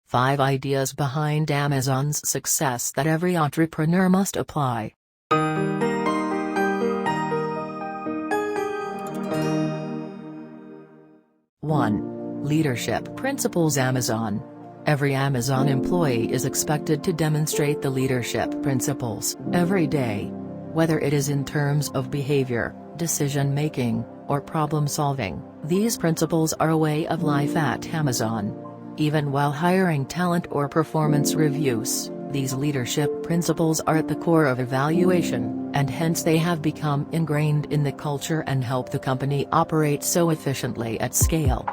5 ideas behind Amazon's success that every entrepreneur must apply. 1. Leadership Principles. Amazon. Every Amazon employee is expected to demonstrate the leadership principles every day. Whether it is in terms of behavior, decision-making, or problem-solving, these principles are a way of life at Amazon. Even while hiring talent or performance reviews, these leadership principles are at the core of evaluation, and hence they have become ingrained in the culture and help the company operate so efficiently at scale.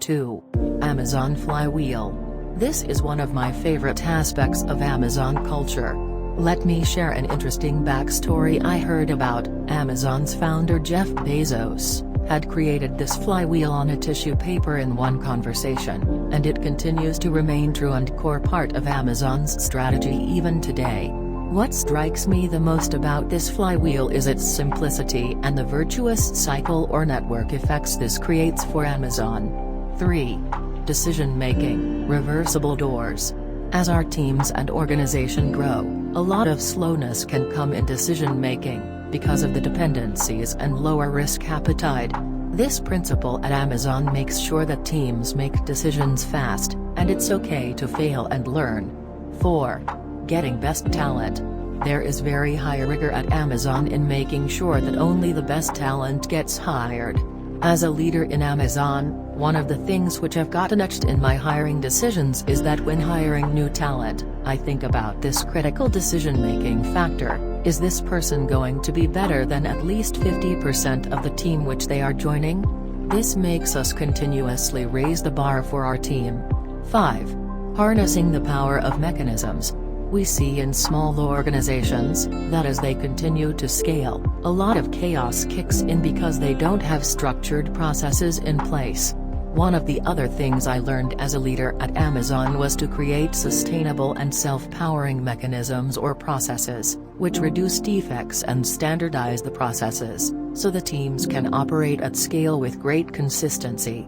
2. Amazon Flywheel. This is one of my favorite aspects of Amazon culture. Let me share an interesting backstory I heard about. Amazon's founder Jef Bezos had created this flywheel on a tissue paper in one conversation, and it continues to remain true and core part of Amazon's strategy even today. What strikes me the most about this flywheel is its simplicity and the virtuous cycle or network effects this creates for Amazon. 3. Decision-making. Reversible doors. As our teams and organization grow, a lot of slowness can come in decision-making, because of the dependencies and lower risk appetite. This principle at Amazon makes sure that teams make decisions fast, and it's okay to fail and learn. 4. Getting best talent. There is very high rigor at Amazon in making sure that only the best talent gets hired. As a leader in Amazon, one of the things which have gotten etched in my hiring decisions is that when hiring new talent, I think about this critical decision-making factor: is this person going to be better than at least 50% of the team which they are joining? This makes us continuously raise the bar for our team. 5. Harnessing the power of mechanisms. We see in small organizations that as they continue to scale, a lot of chaos kicks in because they don't have structured processes in place. One of the other things I learned as a leader at Amazon was to create sustainable and self-powering mechanisms or processes, which reduce defects and standardize the processes, so the teams can operate at scale with great consistency.